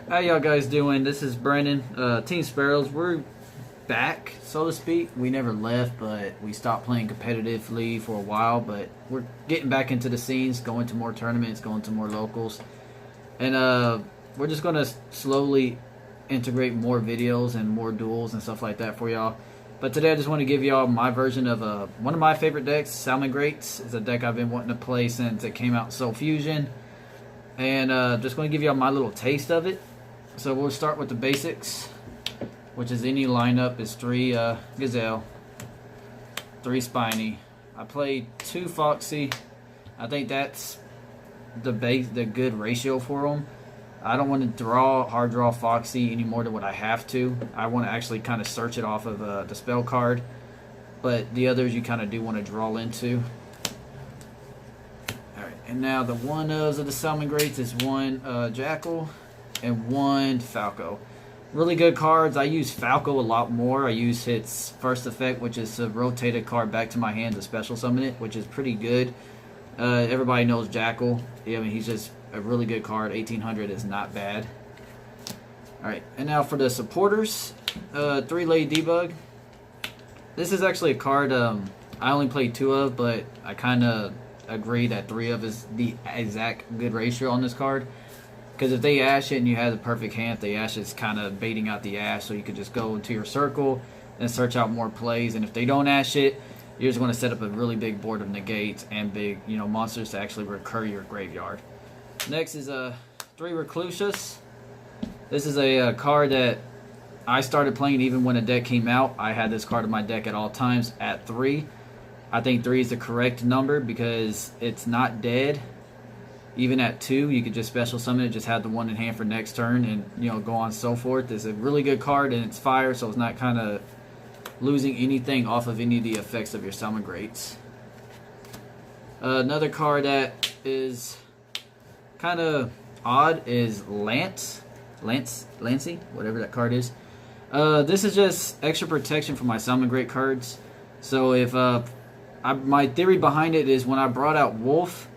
How y'all guys doing? This is Brandon, Team Sparrows. We're back, so to speak. We never left, but we stopped playing competitively for a while. But we're getting back into the scenes, going to more tournaments, going to more locals. And we're just going to slowly integrate more videos and more duels and stuff like that for y'all. But today I just want to give y'all my version of one of my favorite decks, salamangreat. It's a deck I've been wanting to play since it came out in Soul Fusion. And just going to give y'all my little taste of it. So we'll start with the basics, which is any lineup is 3 Gazelle, 3 Spiny. I played 2 Foxy. I think that's the good ratio for them. I don't want to hard draw Foxy any more than what I have to. I want to actually kind of search it off of the spell card. But the others you kind of do want to draw into. Alright, and now the one-ofs of the salamangreats is 1 Jackal and 1 Falco. Really good cards. I use Falco a lot more. I use its first effect, which is to rotate a card back to my hand to special summon it, which is pretty good. Everybody knows Jackal. Yeah, I mean, he's just a really good card. 1800 is not bad. Alright, and now for the supporters, 3 Lady Debug. This is actually a card I only played 2 of, but I kind of agree that 3 of is the exact good ratio on this card. Because if they ash it and you have the perfect hand, if they ash it's kind of baiting out the ash, so you could just go into your circle and search out more plays. And if they don't ash it, you're just going to set up a really big board of negates and big, monsters to actually recur your graveyard. Next is 3 Reclusius. This is a card that I started playing even when the deck came out. I had this card in my deck at all times at 3. I think 3 is the correct number because it's not dead. Even at 2, you could just special summon it, just have the 1 in hand for next turn, and go on and so forth. It's a really good card, and it's fire, so it's not kind of losing anything off of any of the effects of your salamangreats. Another card that is kind of odd is Lancey, whatever that card is. This is just extra protection for my salamangreat cards. So if my theory behind it is when I brought out Wolf,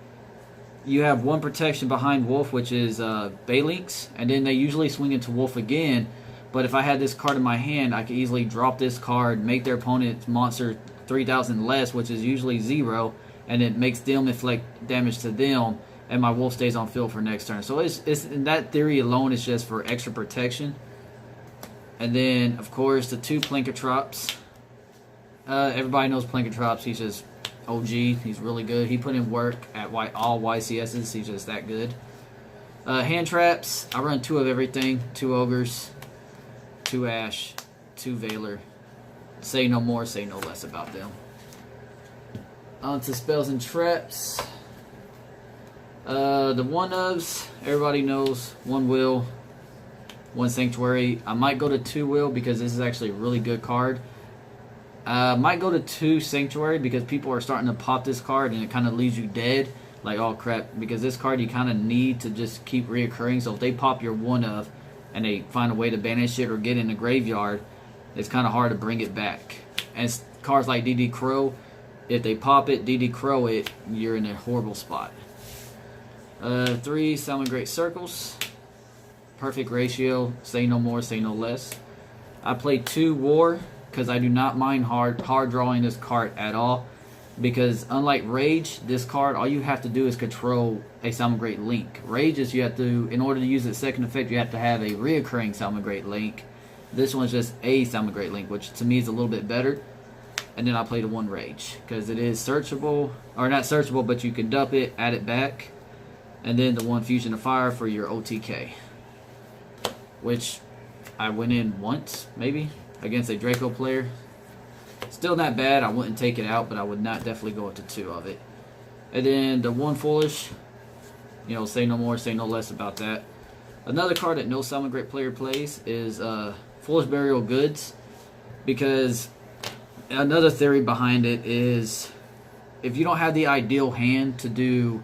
you have 1 protection behind Wolf, which is Balinks, and then they usually swing into Wolf again. But if I had this card in my hand, I could easily drop this card, make their opponent's monster 3,000 less, which is usually 0, and it makes them inflict damage to them, and my Wolf stays on field for next turn. So it's in that theory alone, it's just for extra protection. And then, of course, the 2 Plankotrops. Everybody knows Plankotrops. He's just OG. He's really good. He put in work at all YCSs. He's just that good. Hand traps. I run 2 of everything. 2 Ogres, 2 Ash, 2 Veiler. Say no more, say no less about them. On to spells and traps. The one-ofs, everybody knows. 1 Will, 1 Sanctuary. I might go to 2 Will because this is actually a really good card. Might go to 2 Sanctuary because people are starting to pop this card and it kind of leaves you dead. Like, oh crap, because this card you kind of need to just keep reoccurring. So if they pop your one-of and they find a way to banish it or get in the graveyard, it's kind of hard to bring it back. And cards like DD Crow, if they pop it, DD Crow it, you're in a horrible spot. 3 salamangreat Circles. Perfect ratio. Say no more, say no less. I played 2 War because I do not mind hard drawing this card at all. Because unlike Rage, this card, all you have to do is control a salamangreat link. Rage is you have to, in order to use its second effect, you have to have a reoccurring salamangreat link. This one's just a salamangreat link, which to me is a little bit better. And then I played a 1 Rage because it is searchable, or not searchable, but you can dump it, add it back. And then the 1 Fusion of Fire for your OTK. Which I went in once, maybe, against a Draco player. Still not bad. I wouldn't take it out, but I would not definitely go into 2 of it. And then the 1 Foolish, say no more, say no less about that. Another card that no salamangreat player plays is Foolish Burial Goods, because another theory behind it is if you don't have the ideal hand to do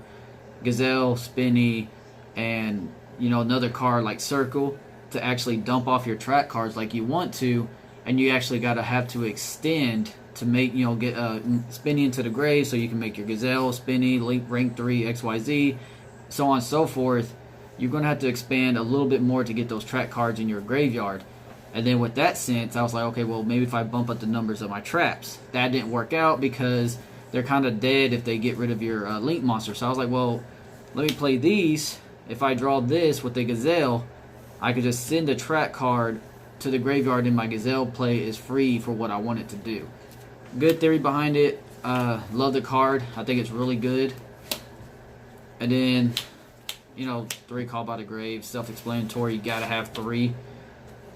Gazelle, Spinny, and another card like Circle to actually dump off your track cards like you want to, and you actually have to extend to make, get Spinny into the grave so you can make your Gazelle, Spinny, rank 3, XYZ, so on and so forth. you're going to have to expand a little bit more to get those track cards in your graveyard. And then with that sense, I was like, okay, well, maybe if I bump up the numbers of my traps. That didn't work out because they're kind of dead if they get rid of your link monster. So I was like, well, let me play these. If I draw this with the Gazelle, I could just send a track card to the graveyard and my Gazelle play is free for what I want it to do. Good theory behind it. Love the card. I think it's really good. And then, you know, 3 Call by the Grave, self-explanatory. You gotta have 3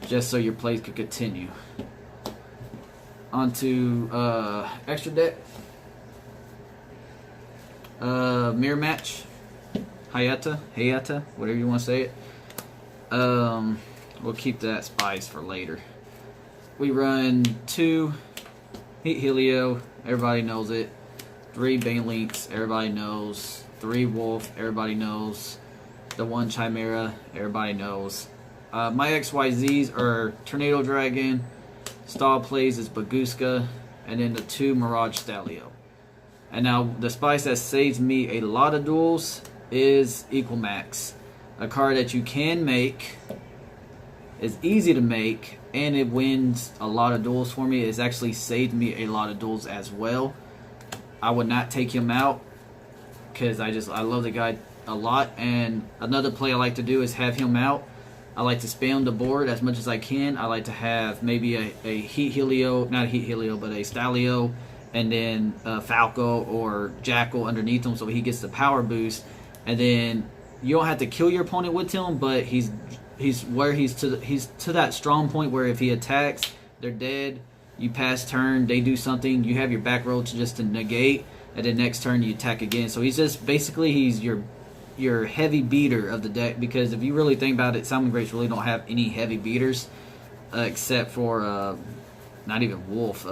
just so your plays could continue. On to extra deck. Mirror match. Hayata, whatever you want to say it. We'll keep that spice for later. We run 2 Heat Helio, everybody knows it. 3 Bane Links, everybody knows. 3 Wolf, everybody knows. The 1 Chimera, everybody knows. My XYZs are Tornado Dragon, Stall Plays is Baguska, and then the 2 Mirage Stalio. And now the spice that saves me a lot of duels is Equal Max. A card that you can make, is easy to make, and it wins a lot of duels for me. It's actually saved me a lot of duels as well. I would not take him out because I love the guy a lot. And another play I like to do is have him out. I like to spam the board as much as I can. I like to have maybe a Heat Helio, not a Heat Helio, but a Stalio, and then Falco or Jackal underneath him so he gets the power boost. And then you don't have to kill your opponent with him, but he's to that strong point where if he attacks, they're dead. You pass turn, they do something, you have your back row to negate, and then next turn you attack again. So he's just basically he's your heavy beater of the deck, because if you really think about it, salamangreats really don't have any heavy beaters except for not even Wolf.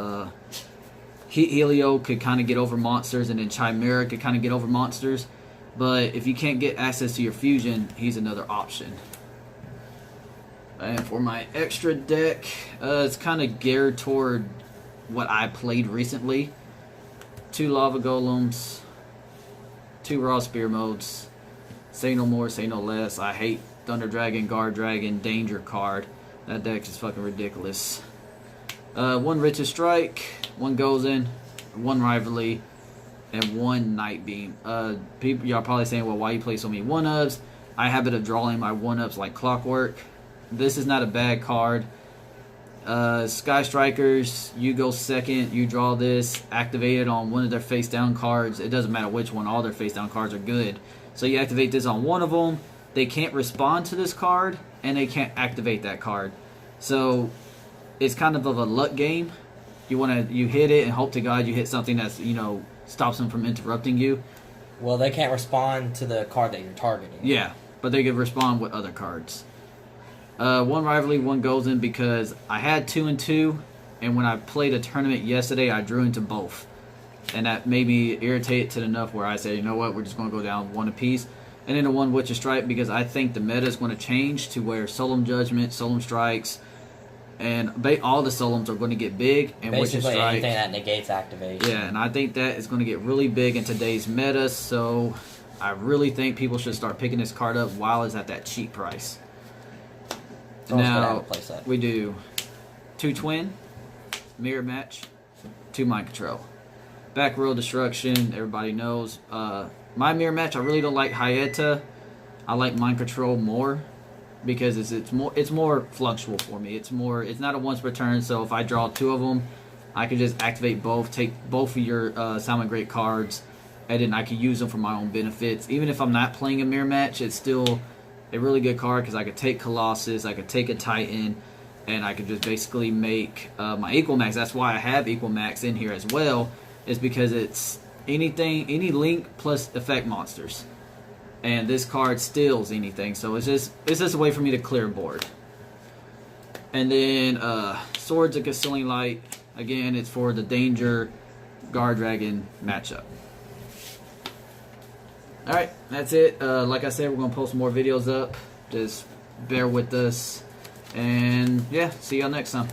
Heat Helio could kind of get over monsters, and then Chimera could kind of get over monsters. But if you can't get access to your fusion, he's another option. And for my extra deck, it's kind of geared toward what I played recently. 2 Lava Golems, 2 Raw Spear Modes, Say No More, Say No Less. I hate Thunder Dragon, Guard Dragon, Danger card. That deck is fucking ridiculous. 1 Richest Strike, 1 Gozen, 1 Rivalry, and 1 Night Beam. People, y'all probably saying, well, why you play so many 1-ups? I have a habit of drawing my 1-ups like clockwork. This is not a bad card. Sky Strikers, you go second, you draw this, activate it on one of their face down cards. It doesn't matter which one, all their face down cards are good. So you activate this on one of them, they can't respond to this card, and they can't activate that card. So it's kind of a luck game. You hit it and hope to God you hit something that's, stops them from interrupting you. Well, they can't respond to the card that you're targeting. Yeah, but they can respond with other cards. 1 Rivalry, 1 Gozen, because I had 2 and 2, and when I played a tournament yesterday, I drew into both. And that made me irritated to enough where I said, you know what, we're just going to go down 1 apiece. And then a 1 Witch of Strike, because I think the meta is going to change to where Solemn Judgment, Solemn Strikes, and all the Solemns are going to get big. And Witch of Strike, anything that negates activation. Yeah, and I think that is going to get really big in today's meta, so I really think people should start picking this card up while it's at that cheap price. Now, we do 2 Twin, Mirror Match, 2 Mind Control. Back row Destruction, everybody knows. My Mirror Match, I really don't like Hayata. I like Mind Control more because it's more fluctual for me. It's not a once per turn, so if I draw 2 of them, I can just activate both, take both of your salamangreat cards, and then I can use them for my own benefits. Even if I'm not playing a Mirror Match, it's still a really good card because I could take Colossus, I could take a Titan, and I could just basically make my Equal Max. That's why I have Equal Max in here as well, is because it's any link plus effect monsters. And this card steals anything, so it's just a way for me to clear board. And then Swords of Concealing Light, again, it's for the Danger Guard Dragon matchup. Alright, that's it. Like I said, we're going to post more videos up. Just bear with us. And yeah, see y'all next time.